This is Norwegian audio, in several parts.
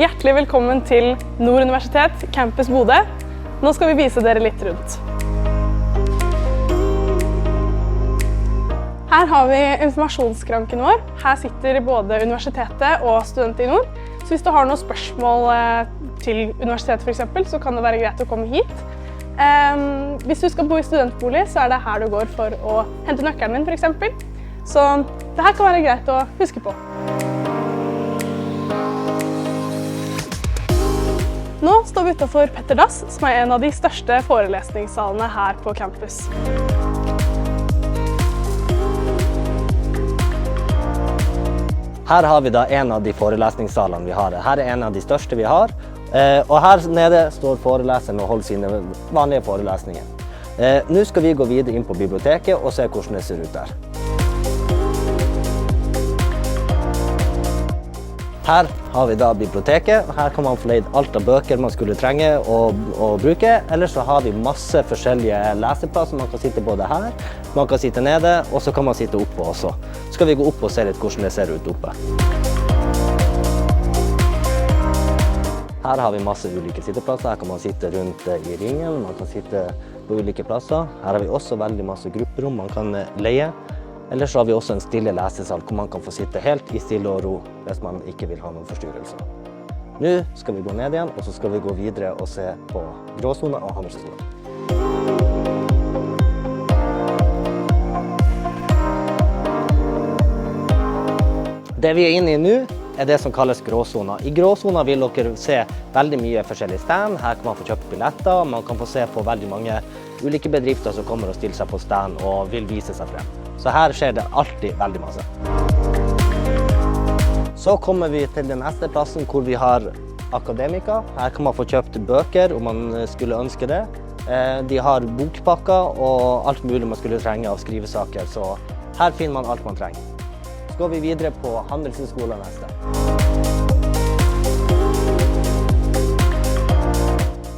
Hjertelig velkommen til Nord Universitet, Campus Bodø. Nå skal vi vise dere litt rundt. Her har vi informasjonsskranken vår. Her sitter både universitetet og studenter i Nord. Så hvis du har noen spørsmål til universitetet for eksempel, så kan det være greit å komme hit. Hvis du skal bo i studentbolig, så er det her du går for å hente nøkkelen din for eksempel. Så det her kan være greit å huske på. Nå står vi utenfor Petter Dass, som er en av de største forelesningssalene her på campus. Her har vi da en av de forelesningssalene vi har. Her er en av de største vi har. Og her nede står foreleseren og holder sine vanlige forelesninger. Nå skal vi gå videre inn på biblioteket og se hvordan det ser ut der. Her har vi da biblioteket. Her kan man få leid alt av bøker man skulle trenge å bruke. Ellers så har vi masse forskjellige leseplasser. Man kan sitte både her, man kan sitte nede, og så kan man sitte oppe også. Så skal vi gå opp og se litt hvordan det ser ut oppe. Her har vi masse ulike sitteplasser. Her kan man sitte rundt i ringen, man kan sitte på ulike plasser. Her har vi også veldig masse grupperom man kan leie. Ellers har vi også en stille lesesal hvor man kan få sitte helt i stille og ro hvis man ikke vil ha noen forstyrrelser. Nå skal vi gå ned igjen, og så skal vi gå videre og se på Gråsona og Handelshøyskolen. Det vi er inne i nå er det som kalles Gråsona. I Gråsona vil dere se veldig mye forskjellige stand. Her kan man få kjøpt billetter, man kan få se på veldig mange ulike bedrifter som kommer og stiller seg på stand og vil vise seg frem. Så her skjer det alltid veldig masse. Så kommer vi til den neste plassen hvor vi har Akademika. Her kan man få kjøpt bøker om man skulle ønske det. De har bokpakker og alt mulig man skulle trenge av skrivesaker, så her finner man alt man trenger. Så går vi videre på Handelshøyskolen neste.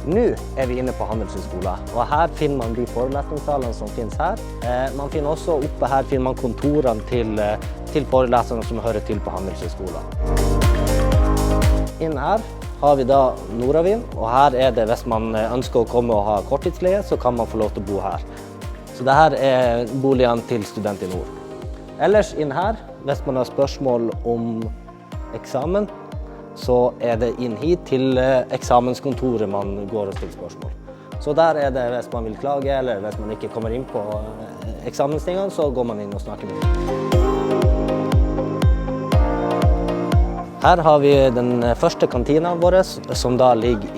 Nå er vi inne på Handelshøyskolen, og her finner man de forelesningssalene som finnes her. Man finner også oppe her finner man kontorene til foreleserne som hører til på Handelshøyskolen. Inne her har vi da Nordavind, og her er det hvis man ønsker å komme og ha korttidsleie, så kan man få lov til å bo her. Så dette er boligene til student i Nord. Ellers inne her, hvis man har spørsmål om eksamen, så er det inn hit til eksamenskontoret man går og stiller spørsmål. Så der er det hvis man vil klage, eller hvis man ikke kommer inn på eksamenstingene, så går man inn og snakker med dem. Her har vi den første kantina vår, som da ligger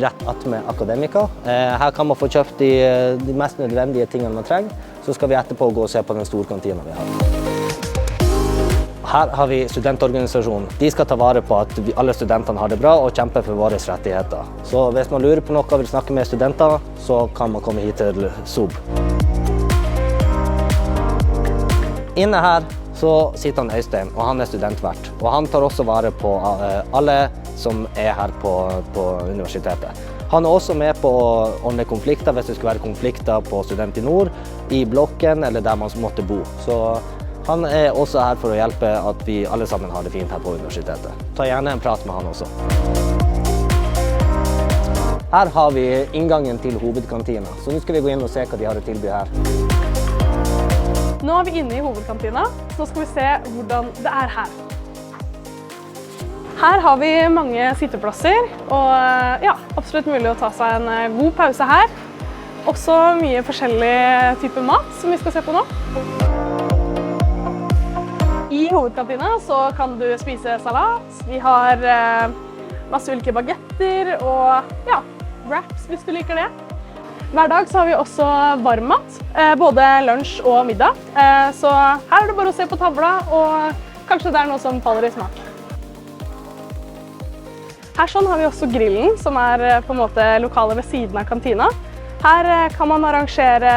rett attmed Akademika. Her kan man få kjøpt de mest nødvendige tingene man trenger, så skal vi etterpå gå og se på den store kantina vi har. Her har vi studentorganisasjonen. De skal ta vare på at alle studentene har det bra og kjempe for våre rettigheter. Så hvis man lurer på noe og vil snakke med studenter, så kan man komme hit til SOB. Inne her så sitter han Øystein, og han er studentvert. Og han tar også vare på alle som er her på universitetet. Han er også med på å ordne konflikter hvis det skulle være konflikter på Student i Nord, i blokken eller der man måtte bo. Så han er også her for å hjelpe at vi alle sammen har det fint her på universitetet. Ta gjerne en prat med han også. Her har vi inngangen til hovedkantina, så nå skal vi gå inn og se hva de har å tilby her. Nå er vi inne i hovedkantina, så skal vi se hvordan det er her. Her har vi mange sitteplasser, og ja, absolutt mulig å ta seg en god pause her. Også mye forskjellig type mat som vi skal se på nå. I hovedkantina så kan du spise salat, vi har masse ulike bagetter og ja, wraps hvis du liker det. Hver dag så har vi også varmmat, både lunsj og middag. Så her er det bare å se på tavla, og kanskje det er noe som faller i smak. Her sånn har vi også grillen, som er på en måte lokalet ved siden av kantina. Her kan man arrangere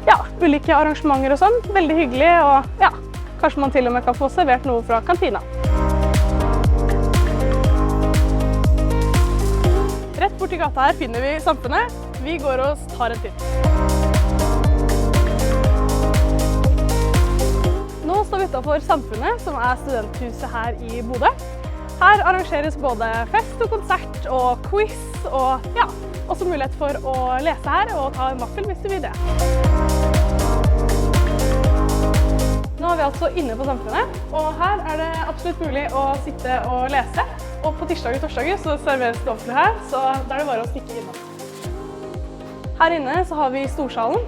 ja, ulike arrangementer og sånn, veldig hyggelig, og ja, kanskje man til og med kan få servert noe fra kantina. Rett borti gata her finner vi Samfunnet. Vi går og tar en titt. Nå står vi utenfor Samfunnet, som er studenthuset her i Bodø. Her arrangeres både fest og konsert og quiz, og ja, også mulighet for å lese her og ta en vaffel hvis du vil det. Nå er vi altså inne på Samfunnet, og her er det absolutt mulig å sitte og lese. Og på tirsdag og torsdager så serveres det vafler her, så da er det bare å stikke innom. Her inne så har vi Storsalen.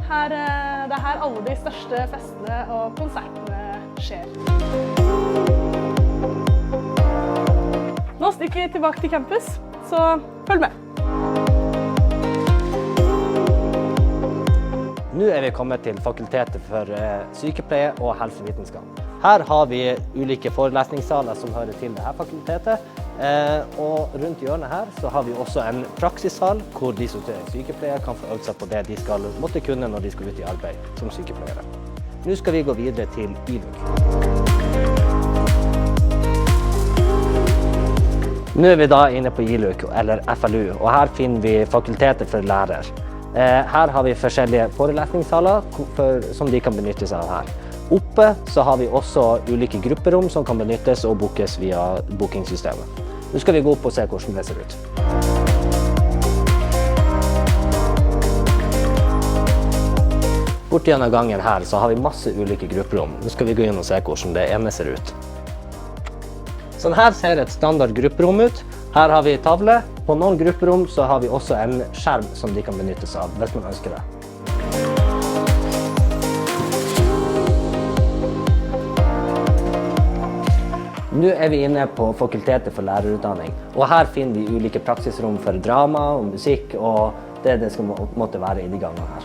Det er her alle de største festene og konsertene skjer. Nå stikker vi tilbake til campus, så følg med. Nå er vi kommet til Fakultetet for sykepleie og helsevitenskap. Her har vi ulike forelesningssaler som hører til dette fakultetet. Og rundt hjørnet her så har vi også en praksissal hvor de som er sykepleiere kan få øvd seg på det de skal måtte kunne når de skal ut i arbeid som sykepleiere. Nå skal vi gå videre til ILUC. Nå er vi da inne på ILUC, eller FLU, og her finner vi Fakultetet for lærer. Her har vi forskjellige forelesningssaler som de kan benytte seg av her. Oppe så har vi også ulike grupperom som kan benyttes og bookes via bookingsystemet. Nå skal vi gå opp og se hvordan det ser ut. Bort gjennom gangen her så har vi masse ulike grupperom. Nå skal vi gå inn og se hvordan det ene ser ut. Sånn her ser et standard grupperom ut. Her har vi tavle. På noen grupperom så har vi også en skjerm som de kan benytte seg av hvis man ønsker det. Nå er vi inne på Fakultetet for lærerutdanning, og her finner vi ulike praksisrom for drama og musikk, og det skal måtte være i de gangene her.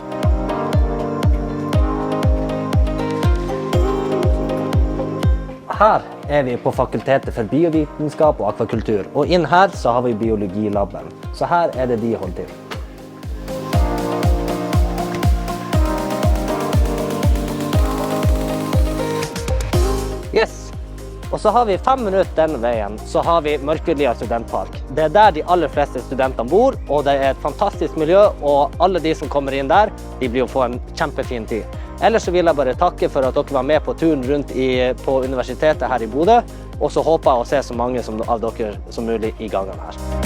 Her er vi på Fakultetet for biovitenskap og akvakultur, og inn her så har vi biologilaben, så her er det de holder til. Yes! Og så har vi 5 minutter denne veien, så har vi Mørkelia studentpark. Det er der de aller fleste studentene bor, og det er et fantastisk miljø, og alle de som kommer inn der, de blir å få en kjempefin tid. Ellers så vil jeg bare takke for at dere var med på turen rundt på universitetet her i Bodø, og så håper jeg å se så mange av dere som mulig i gangene her.